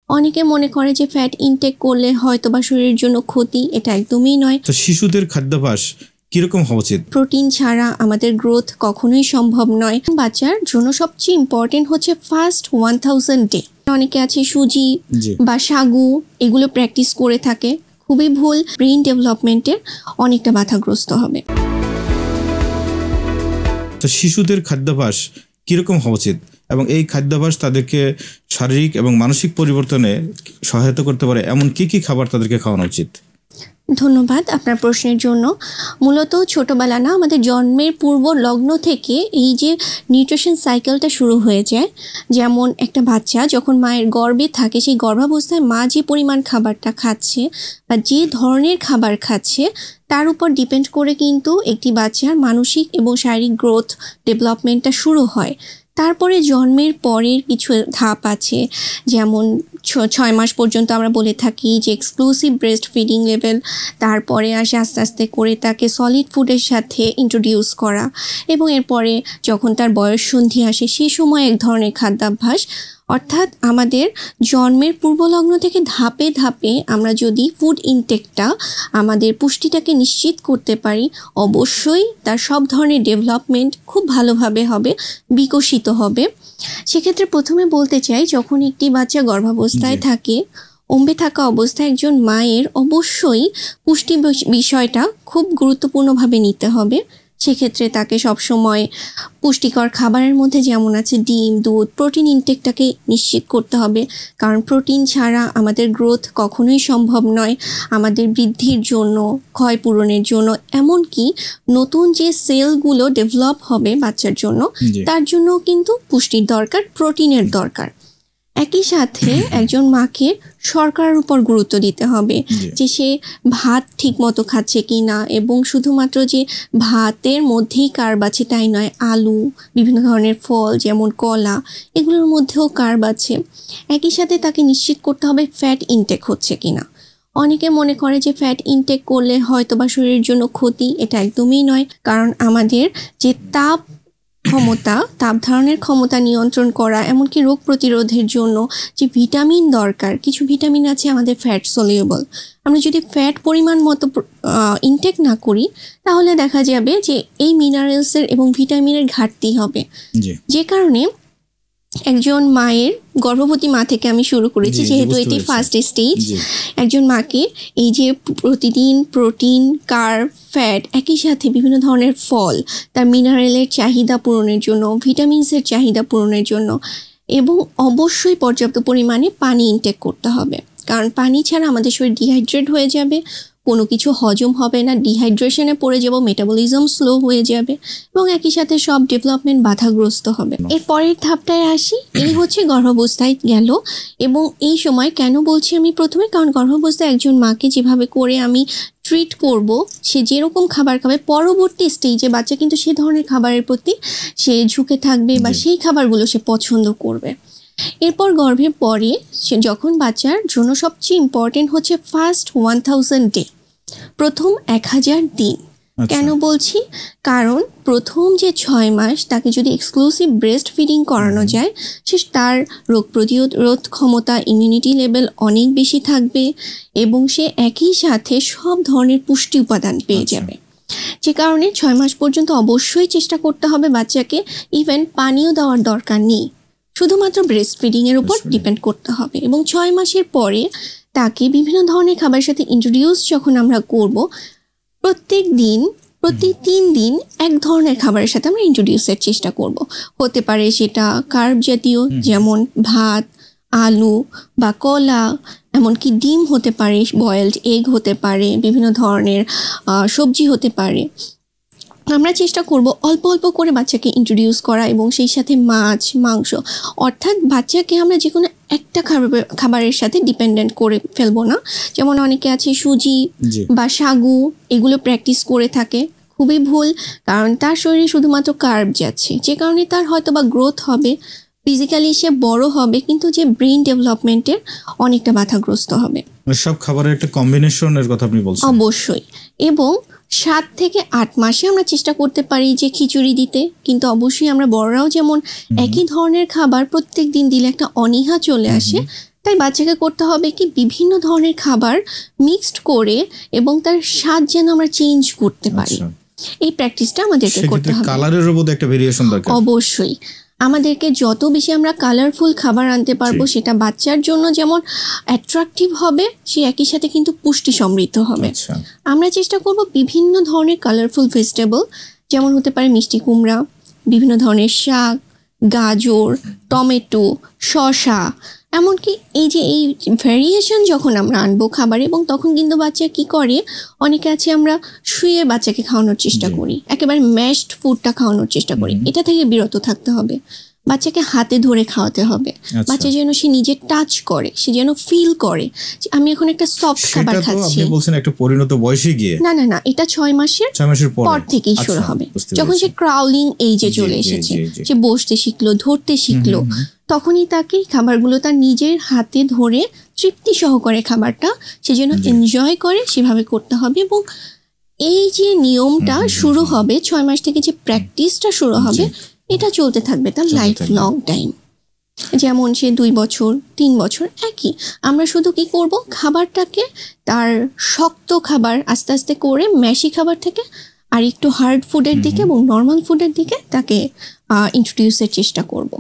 অনেকে মনে করে যে ফ্যাট ইনটেক করলে হয়তো বা শরীরের জন্য ক্ষতি, এটা একদমই নয়। তো শিশুদের খাদ্যাভ্যাস কিরকম হওয়া উচিত? প্রোটিন ছাড়া আমাদের গ্রোথ কখনোই সম্ভব নয়। বাচ্চার জন্য সবচেয়ে ইম্পর্টেন্ট হচ্ছে ফার্স্ট 1000 ডে। অনেকে আছে সুজি বা সাগু এগুলো প্র্যাকটিস করে থাকে, খুবই ভুল। ব্রেইন ডেভেলপমেন্টের অনেকটা বাধাগ্রস্ত হবে। তো শিশুদের খাদ্যাভ্যাস কিরকম হওয়া উচিত এবং এই খাদ্যাভ্যাস তাদেরকে শারীরিক এবং মানসিক পরিবর্তনে সহায়তা করতে পারে এমন কি কি খাবার তাদেরকে খাওয়ানো উচিত? ধন্যবাদ আপনার প্রশ্নের জন্য। মূলত ছোটোবেলা না, আমাদের জন্মের পূর্ব লগ্ন থেকে এই যে নিউট্রিশন সাইকেলটা শুরু হয়ে যায়। যেমন একটা বাচ্চা যখন মায়ের গর্ভে থাকে, সেই গর্ভাবস্থায় মা যে পরিমাণ খাবারটা খাচ্ছে বা যে ধরনের খাবার খাচ্ছে তার উপর ডিপেন্ড করে কিন্তু একটি বাচ্চার মানসিক এবং শারীরিক গ্রোথ ডেভেলপমেন্টটা শুরু হয়। তারপরে জন্মের পরের কিছু ধাপ আছে, যেমন 6 মাস পর্যন্ত আমরা বলে থাকি যে এক্সক্লুসিভ ব্রেস্ট ফিডিং লেভেল। তারপরে আসে আস্তে আস্তে করে তাকে সলিড ফুডের সাথে ইন্ট্রোডিউস করা, এবং এরপরে যখন তার বয়ঃসন্ধি আসে সেই সময় এক ধরনের খাদ্যাভ্যাস। অর্থাৎ আমাদের জন্মের পূর্বলগ্ন থেকে ধাপে ধাপে আমরা যদি ফুড ইনটেকটা, আমাদের পুষ্টিটাকে নিশ্চিত করতে পারি, অবশ্যই তার সব ধরনের ডেভেলপমেন্ট খুব ভালোভাবে হবে, বিকশিত হবে। সেক্ষেত্রে প্রথমে বলতে চাই, যখন একটি বাচ্চা গর্ভাবস্থায় থাকে, অম্বে থাকা অবস্থায় একজন মায়ের অবশ্যই পুষ্টি বিষয়টা খুব গুরুত্বপূর্ণভাবে নিতে হবে। সেক্ষেত্রে তাকে সবসময় পুষ্টিকর খাবারের মধ্যে যেমন আছে ডিম, দুধ, প্রোটিন ইনটেকটাকে নিশ্চিত করতে হবে। কারণ প্রোটিন ছাড়া আমাদের গ্রোথ কখনোই সম্ভব নয়। আমাদের বৃদ্ধির জন্য, ক্ষয় পূরণের জন্য, এমনকি নতুন যে সেলগুলো ডেভেলপ হবে বাচ্চার জন্য, তার জন্য কিন্তু পুষ্টির দরকার, প্রোটিনের দরকার। একই সাথে একজন মাকে শর্করার উপর গুরুত্ব দিতে হবে, যে সে ভাত ঠিক মতো খাচ্ছে কি না, এবং শুধুমাত্র যে ভাতের মধ্যেই কার্ব আছে তাই নয়, আলু, বিভিন্ন ধরনের ফল যেমন কলা, এগুলোর মধ্যেও কার্ব আছে। একই সাথে তাকে নিশ্চিত করতে হবে ফ্যাট ইনটেক হচ্ছে কি না। অনেকে মনে করে যে ফ্যাট ইনটেক করলে হয়তো বা শরীরের জন্য ক্ষতি, এটা একদমই নয়। কারণ আমাদের যে তাপ ধারণের ক্ষমতা নিয়ন্ত্রণ করা, এমনকি রোগ প্রতিরোধের জন্য যে ভিটামিন দরকার, কিছু ভিটামিন আছে আমাদের ফ্যাট সলিউবল। আমরা যদি ফ্যাট পরিমাণ মতো ইনটেক না করি, তাহলে দেখা যাবে যে এই মিনারেলসের এবং ভিটামিনের ঘাটতি হবে। যে কারণে একজন মায়ের, গর্ভবতী মা থেকে আমি শুরু করেছি যেহেতু এটি ফার্স্ট স্টেজ, একজন মাকে এই যে প্রতিদিন প্রোটিন, কার্ব, ফ্যাট, একই সাথে বিভিন্ন ধরনের ফল, তার মিনারেলের চাহিদা পূরণের জন্য, ভিটামিনসের চাহিদা পূরণের জন্য, এবং অবশ্যই পর্যাপ্ত পরিমাণে পানি ইনটেক করতে হবে। কারণ পানি ছাড়া আমাদের শরীর ডিহাইড্রেট হয়ে যাবে, কোনো কিছু হজম হবে না, ডিহাইড্রেশনে পড়ে যাব, মেটাবলিজম স্লো হয়ে যাবে, এবং একই সাথে সব ডেভেলপমেন্ট বাধাগ্রস্ত হবে। এর পরের ধাপটায় আসি, এই হচ্ছে গর্ভাবস্থায় গেল। এবং এই সময় কেন বলছি আমি প্রথমে, কারণ গর্ভাবস্থায় একজন মাকে যেভাবে করে আমি ট্রিট করব, সে যেরকম খাবার খাবে, পরবর্তী স্টেজে বাচ্চা কিন্তু সে ধরনের খাবারের প্রতি সে ঝুঁকে থাকবে বা সেই খাবারগুলো সে পছন্দ করবে। এরপর গর্ভের পরে যখন বাচ্চার জন্য সবচেয়ে ইম্পর্টেন্ট হচ্ছে ফার্স্ট 1000 ডে, প্রথম 1000 দিন। কেন বলছি? কারণ প্রথম যে 6 মাস তাকে যদি এক্সক্লুসিভ ব্রেস্ট ফিডিং করানো যায়, তার রোগ প্রতিরোধ ক্ষমতা, ইমিউনিটি লেভেল অনেক বেশি থাকবে, এবং সে একই সাথে সব ধরনের পুষ্টি উপাদান পেয়ে যাবে। যে কারণে 6 মাস পর্যন্ত অবশ্যই চেষ্টা করতে হবে বাচ্চাকে, ইভেন পানিও দেওয়ার দরকার নেই, শুধুমাত্র ব্রেস্ট ফিডিংয়ের উপর ডিপেন্ড করতে হবে। এবং 6 মাসের পরে তাকে বিভিন্ন ধরনের খাবারের সাথে ইন্ট্রোডিউস যখন আমরা করব, প্রতি 3 দিন এক ধরনের খাবারের সাথে আমরা ইন্ট্রোডিউসের চেষ্টা করব। হতে পারে সেটা কার্ব জাতীয়, যেমন ভাত, আলু বা কলা, এমনকি ডিম হতে পারে, বয়েলড এগ হতে পারে, বিভিন্ন ধরনের সবজি হতে পারে। আমরা চেষ্টা করব অল্প অল্প করে বাচ্চাকে ইন্ট্রোডিউস করা, এবং সেই সাথে মাছ, মাংস, অর্থাৎ বাচ্চাকে আমরা যে কোনো একটা খাবারের সাথে ডিপেন্ডেন্ট করে ফেলবো না। যেমন অনেকে আছে সুজি বা সাগু, এগুলো প্র্যাকটিস করে থাকে, খুবই ভুল। কারণ তার শরীরে শুধুমাত্র কার্ব যাচ্ছে, যে কারণে তার হয়তো বা গ্রোথ হবে, ফিজিক্যালি সে বড় হবে, কিন্তু যে ব্রেইন ডেভেলপমেন্টের অনেকটা বাধাগ্রস্ত হবে। সব খাবারের একটা কম্বিনেশনের কথা আপনি বলছেন। অবশ্যই। এবং 7 থেকে 8 মাসে আমরা চেষ্টা করতে পারি যে খিচুড়ি দিতে, কিন্তু অবশ্যই আমরা বড়রাও যেমন একই ধরনের খাবার প্রত্যেক দিন দিলে একটা অনীহা চলে আসে, তাই বাচ্চাকে করতে হবে কি বিভিন্ন ধরনের খাবার মিক্সড করে এবং তার স্বাদ যেন আমরা চেঞ্জ করতে পারি। এই প্র্যাকটিসটা আমাদেরকে করতে হবে। কালারের মধ্যে একটা ভেরিয়েশন দরকার। অবশ্যই আমাদেরকে যত বেশি আমরা কালারফুল খাবার আনতে পারবো সেটা বাচ্চার জন্য যেমন অ্যাট্রাকটিভ হবে, সে একই সাথে কিন্তু পুষ্টি সমৃদ্ধ হবে। আমরা চেষ্টা করব বিভিন্ন ধরনের কালারফুল ভেজিটেবল, যেমন হতে পারে মিষ্টি কুমড়া, বিভিন্ন ধরনের শাক, গাজর, টমেটো, শসা, এমনকি এই ভ্যারিয়েশন যখন আমরা আনবো খাবার, এবং তখন কিন্তু বাচ্চা কি করে, অনেকে আছে আমরা শুয়ে বাচ্চাকে খাওয়ানোর চেষ্টা করি, একেবারে ম্যাশড ফুডটা খাওয়ানোর চেষ্টা করি। এটা থেকে বিরত থাকতে হবে। বাচ্চাকে হাতে ধরে খাওয়াতে হবে। বাচ্চা যেন সে নিজে টাচ করে, সে যেন ফিল করে যে আমি এখন একটা সফট খাবার খাচ্ছি। আপনি বলছেন একটা পরিণত বয়সে গিয়ে? না, এটা 6 মাসের পর থেকেই শুরু হবে, যখন সে ক্রাউলিং এইজে চলে এসেছে, সে বসতে শিখলো, ধরতে শিখলো, তখনই তাকে খাবারগুলো তার নিজের হাতে ধরে তৃপ্তি সহকারে খাবারটা সে যেন এনজয় করে, সেভাবে করতে হবে। এবং এই যে নিয়মটা শুরু হবে 6 মাস থেকে, যে প্র্যাকটিসটা শুরু হবে, এটা চলতে থাকবে তার লাইফ লং টাইম। যেমন সে 2 বছর 3 বছর একই, আমরা শুধু কি করব, খাবারটাকে তার শক্ত খাবার আস্তে আস্তে করে ম্যাশি খাবার থেকে আর একটু হার্ড ফুডের দিকে এবং নর্মাল ফুডের দিকে তাকে ইন্ট্রোডিউসের চেষ্টা করব।